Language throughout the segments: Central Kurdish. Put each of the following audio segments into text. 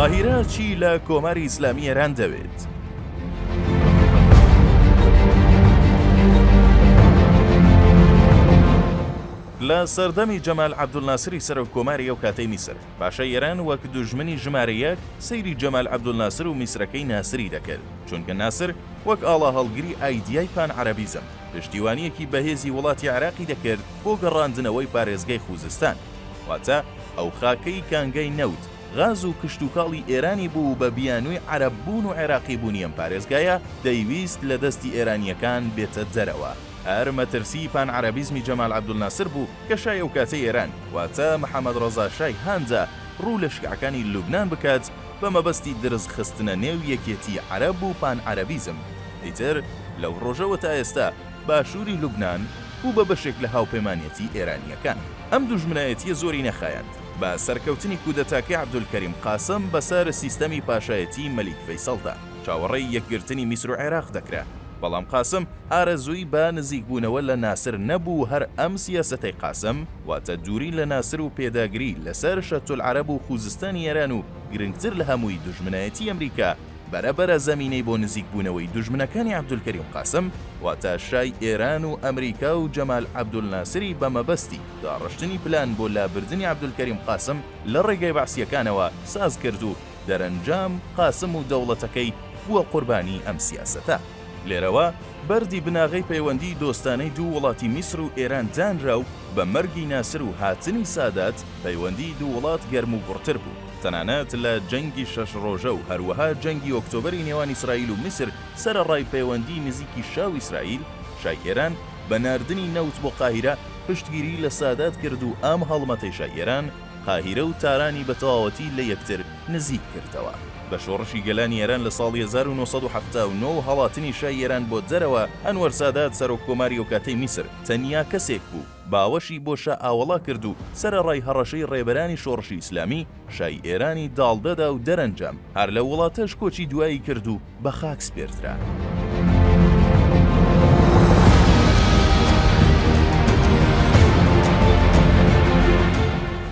قاهیرە چی لە کۆماری ئیسلامی ئێران دەوێت؟ لە سەردەمی جەمال عەبدولناسری سەرۆک کۆماری ئەو کاتەی میسر باشە ئێران وەک دوژمنی ژمارە یەک سەیری جەمال عەبدولناسر و میسرەکەی ناسری دەکرد، چونکە ناسر وەک ئاڵا هەڵگری ئایدیای پان عەرەبیزم پشتیوانیەکی بەهێزی وڵاتی عێراقی دەکرد بۆ گەڕاندنەوەی پارێزگای خوزستان، واتە ئەو خاکەی کانگەی نەوت غاز و کشتوکاڵی ئێرانی بوو بە بیانووی عەرەب بوون و عێراقی بوونی ئەم پارێزگایە دەیویست لە دەستی ئێرانیەکان بێتە دەرەوە. هەر مەترسی پان عەرەبیزمی جەمال عەبدولناسر بوو کە شای ئەو کاتەی ئێران واتە محەممەد ڕەزا شای هاندا ڕوو لە شیعەکانی لوبنان بکات بە مەبەستی درز خستنە نێو یەکێتی عەرەب و پان عەرەبیزم. ئیتر لەو ڕۆژەوە تا ئێستا باشووری لوبنان بوو بە بەشێک لە هاوپەیمانێتی ئێرانیەکان. ئەم دوژمنایەتیە زۆری نەخایەند بە سەرکەوتنی کودەتاکەی عەبدولکەریم قاسم بەسەر سیستەمی پاشایەتی مەلیک فەیسەڵدا چاوەڕێی یەکگرتنی میسر و عێراق دەکرا، بەڵام قاسم ئارەزووی بە نزیکبوونەوە لە ناسر نەبوو. هەر ئەم سیاسەتەی قاسم واتە دووری لە ناسر و پێداگری لەسەر شەتولعەرەب و خوزستانی ئێران و گرنگتر لە هەمووی دوژمنایەتی ئەمریکا بەرەبەرە زەمینەی بۆ نزیکبوونەوەی دوژمنەکانی عەبدولکەریم قاسم واتە شای ئێران و ئەمریکا و جەمال عەبدولناسری بە مەبەستی داڕشتنی پلان بۆ لابردنی عەبدولکەریم قاسم لە ڕێگەی بەعسیەکانەوە ساز کرد و دەرەنجام قاسم و دەوڵەتەکەی بووە قوربانی ئەم سیاسەتە. لێرەوە بەردی بناغەی پەیوەندی دۆستانەی دوو وڵاتی میسر و ئێران دانرا و بە مەرگی ناسر و هاتنی سادات پەیوەندی دوو وڵات گەرم و گوڕتر بوو. تەنانەت لە جەنگی شەش ڕۆژە و هەروەها جەنگی ئۆکتۆبەری نێوان ئیسرائیل و میسر سەرەڕای پەیوەندی نزیکی شاو ئیسرائیل شای ئێران بە ناردنی نەوت بۆ قاهیرە پشتگیری لە سادات کرد و ئەم هەڵمەتەی شای ئێران قاهیرە و تارانی بە تەواوەتی لە یەکتر نزیک کردەوە. بە شۆڕشی گەلانی ئێران لە ساڵی 1979 هەڵاتنی شای ئێران بۆ دەرەوە ئەنوەر سادات سەرۆک کۆماری ئەو کاتەی میسر تەنیا کەسێک بوو باوەشی بۆ شا ئاوەڵا کرد و سەرەڕای هەڕەشەی ڕێبەرانی شۆڕشی ئیسلامی شای ئێرانی داڵدەدا و دەرەنجام هەر لە وڵاتەش کۆچی دوایی کرد و بە خاک سپێردرا.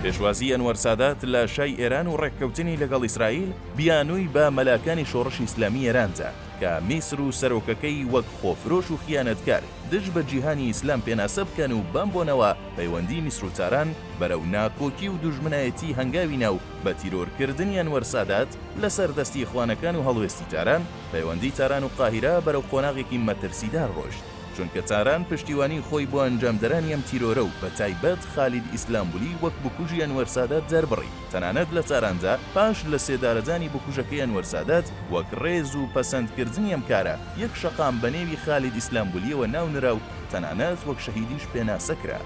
پێشوازی ئەنوەر سادات لە شای ئێران و ڕێککەوتنی لەگەڵ ئیسرائیل بیانووی بە مەلاکانی شۆڕشی ئیسلامی ئێراندا کە میسر و سەرۆکەکەی وەک خۆفرۆش و خیانەتکار دژ بە جیهانی ئیسلام پێناسە بکەن و بەم بۆنەوە پەیوەندی میسر و تاران بەرەو ناکۆکی و دوژمنایەتی هەنگاوی ناو بە تیرۆرکردنی ئەنوەر سادات لەسەر دەستی ئیخوانەکان و هەڵوێستی تاران پەیوەندی تاران و قاهیرە بەرەو قۆناغێکی مەترسیدار ڕۆشت، چونکە تاران پشتیوانی خۆی بۆ ئەنجامدەرانی ئەم تیرۆرە و بە تایبەت خالید ئیسلامبولی وەک بکوژی ئەنوەر سادات دەربڕی. تەنانەت لە تاراندا پاش لە سێدارەدانی بکوژەکەی ئەنوەر سادات وەک ڕێز و پەسەندکردنی ئەم کارە یەک شەقام بەنێوی خالید ئیسلامبولیەوە ناونرا و تەنانەت وەک شەهیدیش پێناسەکرا.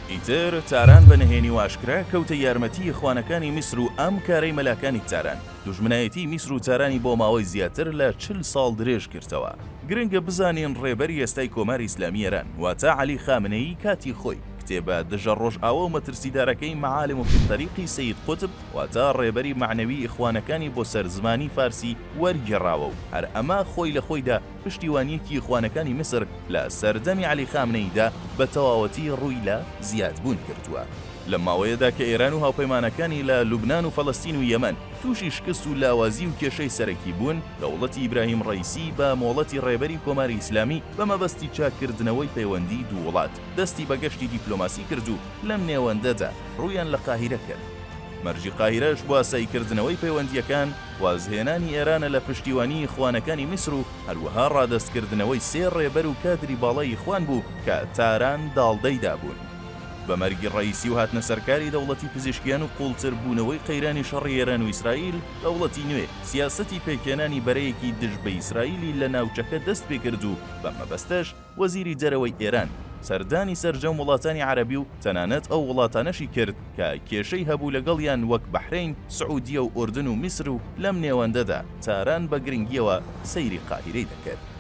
ئیتر تاران بە نهێنی و ئاشکرا کەوتە یارمەتی ئیخوانەکانی میسر و ئەم کارەی مەلاکانی تاران دوژمنایەتی میسر و تارانی بۆ ماوەی زیاتر لە 40 ساڵ درێژ کردەوە. گرنگە بزانین ڕێبەری ئێستای کۆماری ئیسلامی ئێران واتە عەلی خامنەیی کاتی خۆی کتێبە دژە ڕۆژئاوە و مەترسیدارەکەی مەعالم فی الطەریقی سەید قوتب واتە ڕێبەری معنەوی ئیخوانەکانی بۆ سەرزمانی فارسی وەرگێڕاوە و هەر ئەمە خۆی لە خۆیدا پشتیوانیەکی ئیخوانەکانی میسر لە سەردەمی عەلی خامنەییدا بە تەواوەتی ڕووی لە زیادبوون کردووە. لە ماوەیەدا کە ئێران و هاوپەیمانەکانی لە لوبنان و فەڵەستین و یەمەن تووشی شکست و لاوازی و کێشەی سەرەکی بوون، دەوڵەتی ئیبراهیم ڕەیسی بە مۆڵەتی ڕێبەری کۆماری ئیسلامی بە مەبەستی چاکردنەوەی پەیوەندی دوو وڵات دەستی بە گەشتی دیپلۆماسی کرد و لەم نێوەندەدا ڕوویان لە قاهیرە کرد. مەرجی قاهیرەش بۆ ئاساییکردنەوەی پەیوەندیەکان وازهێنانی ئێرانە لە پشتیوانی ئیخوانەکانی میسر و هەروەها ڕادەستکردنەوەی سێ ڕێبەر و کادری باڵای ئیخوان بوو کە تاران داڵدەیدا بوون. بە مەرگی ڕەیسی و هاتنە سەرکاری دەوڵەتی پزیشکیان و قوڵتر بوونەوەی قەیرانی شەڕی ئێران و ئیسرائیل دەوڵەتی نوێ سیاسەتی پێکێنانی بەرەیەکی دژ بە ئیسرائیلی لە ناوچەکە دەست پێ کرد و بە مەبەستەش وەزیری دەرەوەی ئێران سەردانی سەرجەم وڵاتانی عەرەبی و تەنانەت ئەو وڵاتانەشی کرد کە کێشەی هەبوو لەگەڵیان وەک بەحرین، سعودیە و ئوردن و میسر و لەم نێوەندەدا تاران بە گرنگیەوە سەیری قاهیرەی دەکرد.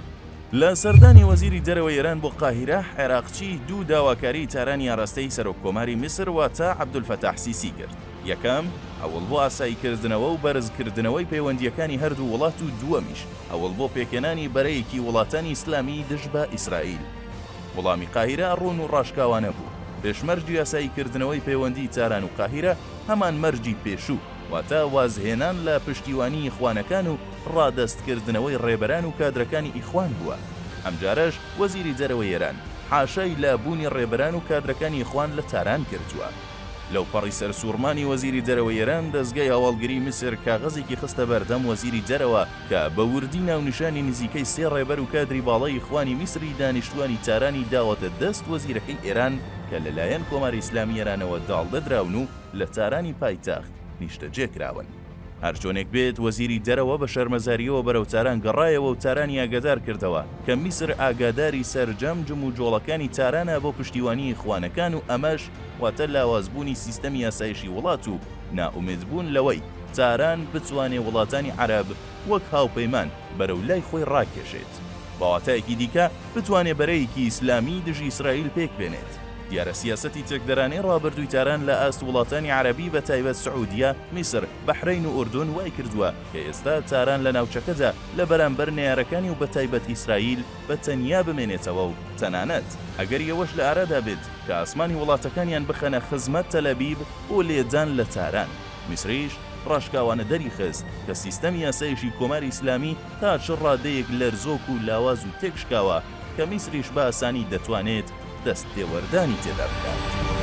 لە سەردانی وەزیری دەرەوەی ئێران بۆ قاهیرە عێراقچی دوو داواکاری تارانی ئاراستەی سەرۆک کۆماری میسر واتە عەبدولفەتاح سیسی کرد. یەکەم ئەوڵ بۆ ئاساییکردنەوە و بەرزکردنەوەی پەیوەندیەکانی هەردوو وڵات و دووەمیش ئەوڵ بۆ پێکێنانی بەرەیەکی وڵاتانی ئیسلامی دژ بە ئیسرائیل. وەڵامی قاهیرە ڕوون و ڕاشکاوانە بوو. پێشمەرجی ئاساییکردنەوەی پەیوەندی تاران و قاهیرە هەمان مەرجی پێشوو واتە وازهێنان لە پشتیوانی ئیخوانەکان و ڕادەستکردنەوەی ڕێبەران و کادرەکانی ئیخوان بووە. ئەمجارەش وەزیری جەرەوەی ئێران حاشای لە بوونی ڕێبەران و کادرەکانی ئیخوان لە تاران کردووە. لەو پەڕی سەرسوورمانی وەزیری جەرەوەی ئێران دەستگای هەواڵگری میسر کاغەزێکی خستە بەردەم وەزیری جەرەوە کە بە وردی ناونیشانی نزیکەی 3 ڕێبەر و کادری باڵای ئیخوانی میسری دانیشتوانی تارانی داوەتە دەست وەزیرەکەی ئێران کە لەلایەن کۆماری ئیسلامی ئێرانەوە داڵدەدراون و لە تارانی پایتەخت نیشتەجێکراون. هەرچۆنێک بێت وەزیری دەرەوە بە شەرمەزاریەوە بەرەو تاران گەڕایەوە و تارانی ئاگادار کردەوە کە میسر ئاگاداری سەرجەمجم و جۆڵەکانی تارانە بۆ پشتیوانی ئیخوانەکان و ئەمەش واتە لاوازبوونی سیستەمی یاسایشی وڵات و نائومێدبوون لەوەی تاران بتوانێ وڵاتانی عەرەب وەک هاوپەیمان بەرەو لای خۆی ڕاکێشێت، بەواتایەکی دیکە بتوانێ بەرەیەکی ئیسلامی دژی ئیسرائیل پێک بێنێت. دیارە سیاسەتی تێکدەرانەی ڕابردووی تاران لە ئاست وڵاتانی عەرەبی بە تایبەت سعودیە، میسر، بەحرەین و ئوردون وای کردووە کە ئێستا تاران لە ناوچەکەدا لە بەرامبەر نێارەکانی و بە تایبەت ئیسرائیل بە تەنیا بمێنێتەوە و تەنانەت ئەگەر یەوەش لە ئارەدا بێت کە ئاسمانی وڵاتەکانیان بخەنە خزمەت تەلەبیب و لێدان لە تاران. میسریش ڕاشکاوانە دەری خست کە سیستەمی یاسایشی کۆماری ئیسلامی تا چ ڕادەیەک لەرزۆک و لاواز و تێکشکاوە کە میسریش بە ئاسانی دەتوانێت دەست تێوەردانی تێدا بکات.